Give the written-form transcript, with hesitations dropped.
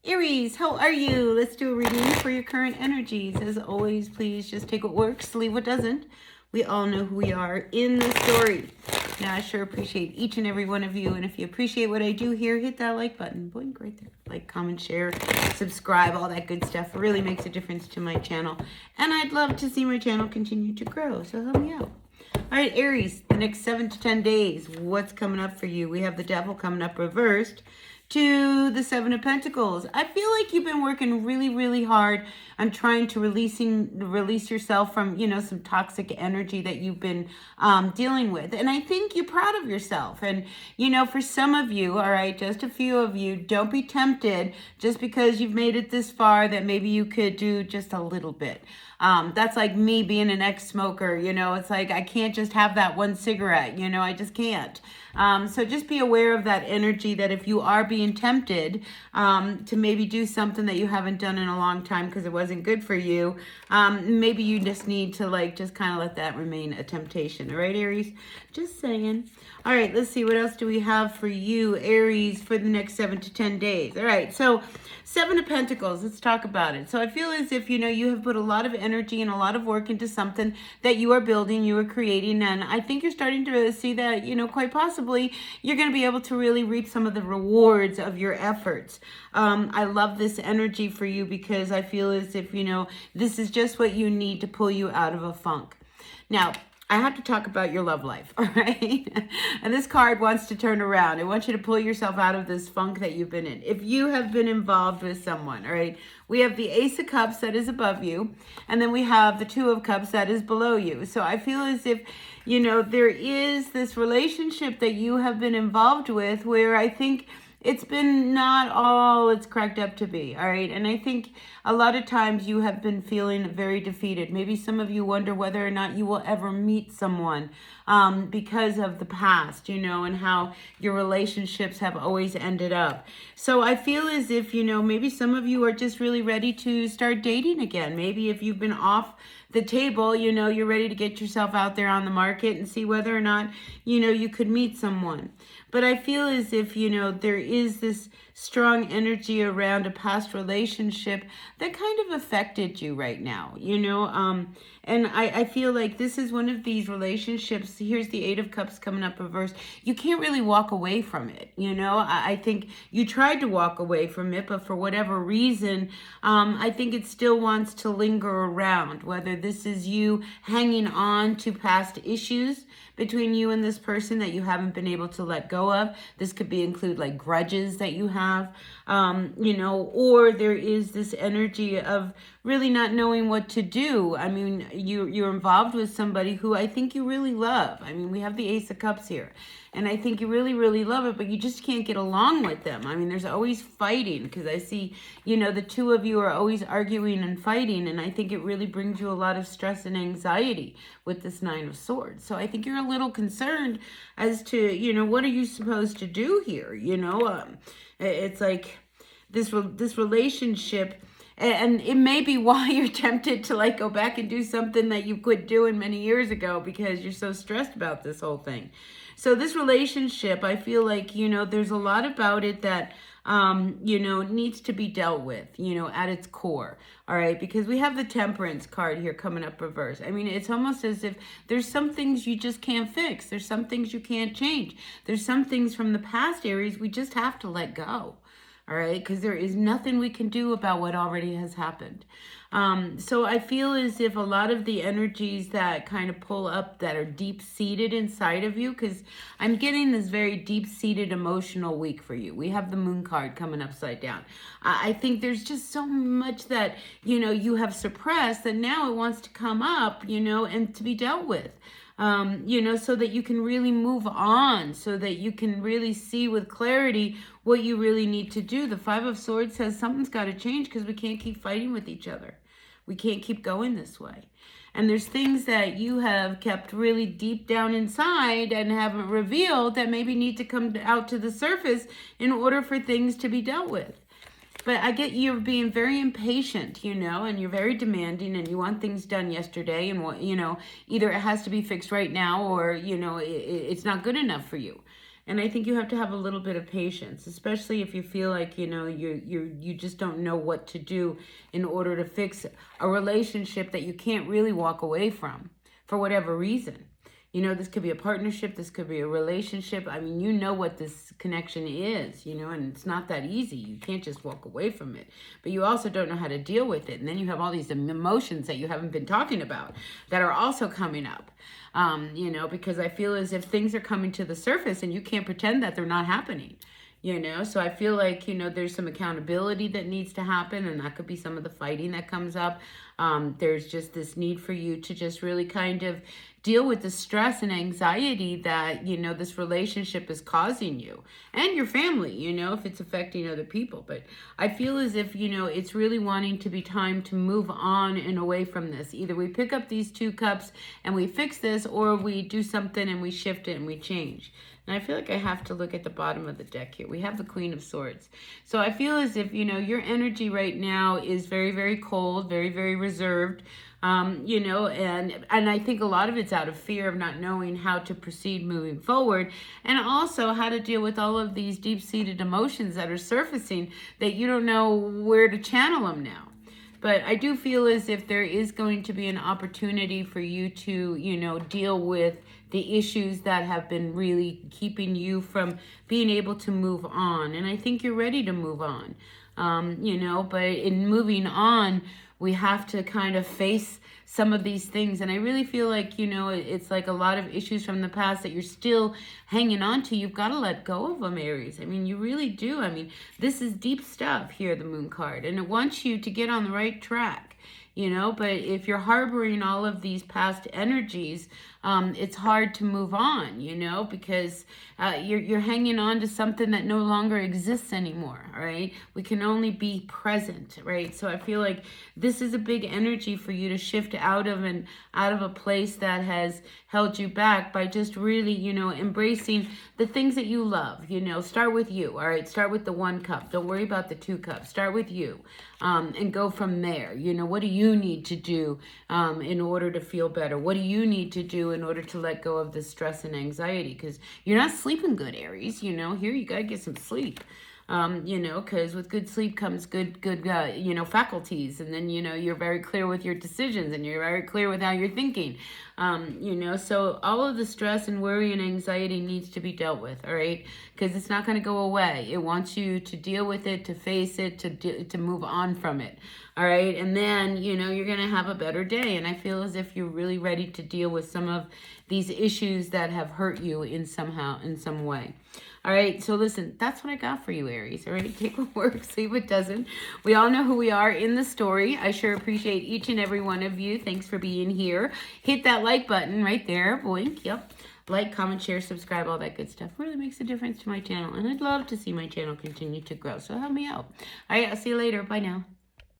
Aries, how are you? Let's do a reading for your current energies. As always, please just take what works, leave what doesn't. We all know who we are in the story. Now, I sure appreciate each and every one of you. And if you appreciate what I do here, hit that like button. Boink right there. Like, comment, share, subscribe, all that good stuff. It really makes a difference to my channel. And I'd love to see my channel continue to grow. So help me out. All right, Aries, the next 7 to 10 days, what's coming up for you? We have the Devil coming up reversed to the Seven of Pentacles. I feel like you've been working really, really hard on trying to release yourself from, some toxic energy that you've been dealing with. And I think you're proud of yourself. And, for some of you, all right, just a few of you, don't be tempted just because you've made it this far that maybe you could do just a little bit. That's like me being an ex-smoker, it's like I can't just have that one cigarette, I just can't. So just be aware of that energy, that if you are being tempted to maybe do something that you haven't done in a long time because it wasn't good for you, maybe you just need to just kind of let that remain a temptation. All right, Aries? Just saying. All right, let's see. What else do we have for you, Aries, for the next 7 to 10 days? All right, so Seven of Pentacles. Let's talk about it. So I feel as if, you have put a lot of energy and a lot of work into something that you are building, you are creating, and I think you're starting to see that, quite possibly you're going to be able to really reap some of the rewards of your efforts. I love this energy for you because I feel as if, this is just what you need to pull you out of a funk. Now, I have to talk about your love life, all right? And this card wants to turn around. It wants you to pull yourself out of this funk that you've been in. If you have been involved with someone, all right, we have the Ace of Cups that is above you, and then we have the Two of Cups that is below you. So I feel as if, there is this relationship that you have been involved with where I think it's been not all it's cracked up to be, all right? And I think a lot of times you have been feeling very defeated. Maybe some of you wonder whether or not you will ever meet someone because of the past, and how your relationships have always ended up. So I feel as if, maybe some of you are just really ready to start dating again. Maybe if you've been off the table, you're ready to get yourself out there on the market and see whether or not, you could meet someone. But I feel as if, there is this strong energy around a past relationship that kind of affected you right now, and I feel like this is one of these relationships. Here's the Eight of Cups coming up reversed. You can't really walk away from it, I think you tried to walk away from it, but for whatever reason, I think it still wants to linger around, whether this is you hanging on to past issues between you and this person that you haven't been able to let go of. This could include like grudges that you have, or there is this energy of really not knowing what to do. I mean, you're involved with somebody who I think you really love. I mean, we have the Ace of Cups here, and I think you really, really love it, but you just can't get along with them. I mean, there's always fighting because I see, the two of you are always arguing and fighting, and I think it really brings you a lot of stress and anxiety with this Nine of Swords. So I think you're a little concerned as to, what are you supposed to do here? It's like this relationship, and it may be why you're tempted to go back and do something that you quit doing many years ago because you're so stressed about this whole thing. So this relationship, I feel like, there's a lot about it that, needs to be dealt with, at its core. All right. Because we have the Temperance card here coming up reverse. I mean, it's almost as if there's some things you just can't fix. There's some things you can't change. There's some things from the past, Aries, we just have to let go. All right, because there is nothing we can do about what already has happened. So I feel as if a lot of the energies that kind of pull up that are deep-seated inside of you, because I'm getting this very deep-seated emotional week for you. We have the Moon card coming upside down. I think there's just so much that, you have suppressed that now it wants to come up, and to be dealt with. So that you can really move on, so that you can really see with clarity what you really need to do. The Five of Swords says something's got to change because we can't keep fighting with each other. We can't keep going this way. And there's things that you have kept really deep down inside and haven't revealed that maybe need to come out to the surface in order for things to be dealt with. But I get you're being very impatient, and you're very demanding, and you want things done yesterday, and either it has to be fixed right now or, it's not good enough for you. And I think you have to have a little bit of patience, especially if you feel like, you know, you just don't know what to do in order to fix a relationship that you can't really walk away from for whatever reason. You know, this could be a partnership, this could be a relationship. I mean, you know what this connection is, you know, and it's not that easy. You can't just walk away from it. But you also don't know how to deal with it. And then you have all these emotions that you haven't been talking about that are also coming up. You know, because I feel as if things are coming to the surface and you can't pretend that they're not happening. You know, so I feel like, you know, there's some accountability that needs to happen, and that could be some of the fighting that comes up. There's just this need for you to just really kind of deal with the stress and anxiety that, you know, this relationship is causing you and your family, you know, if it's affecting other people. But I feel as if, you know, it's really wanting to be time to move on and away from this. Either we pick up these 2 cups and we fix this, or we do something and we shift it and we change. And I feel like I have to look at the bottom of the deck here. We have the Queen of Swords. So I feel as if, you know, your energy right now is very, very cold, very, very reserved. You know, and I think a lot of it's out of fear of not knowing how to proceed moving forward, and also how to deal with all of these deep-seated emotions that are surfacing that you don't know where to channel them now. But I do feel as if there is going to be an opportunity for you to, you know, deal with the issues that have been really keeping you from being able to move on. And I think you're ready to move on, you know, but in moving on, we have to kind of face some of these things. And I really feel like, you know, it's like a lot of issues from the past that you're still hanging on to. You've got to let go of them, Aries. I mean, you really do. I mean, this is deep stuff here, the Moon card, and it wants you to get on the right track. You know, but if you're harboring all of these past energies, it's hard to move on, you know, because you're hanging on to something that no longer exists anymore, right? We can only be present, right? So I feel like this is a big energy for you to shift out of a place that has held you back by just really, you know, embracing the things that you love. You know, start with you, all right? Start with the 1 cup. Don't worry about the 2 cups. Start with you, and go from there. You know, what do you need to do in order to feel better? What do you need to do in order to let go of the stress and anxiety? Because you're not sleeping good, Aries. You know, here you got to get some sleep. You know, because with good sleep comes good, you know, faculties. And then, you know, you're very clear with your decisions and you're very clear with how you're thinking. You know, so all of the stress and worry and anxiety needs to be dealt with, all right? Because it's not going to go away. It wants you to deal with it, to face it, to move on from it, all right? And then, you know, you're going to have a better day. And I feel as if you're really ready to deal with some of these issues that have hurt you in some way. All right, so listen, that's what I got for you, Aries. All right, take what works, see what doesn't. We all know who we are in the story. I sure appreciate each and every one of you. Thanks for being here. Hit that like button right there. Blink, yep. Like, comment, share, subscribe, all that good stuff. Really makes a difference to my channel. And I'd love to see my channel continue to grow. So help me out. All right, I'll see you later. Bye now.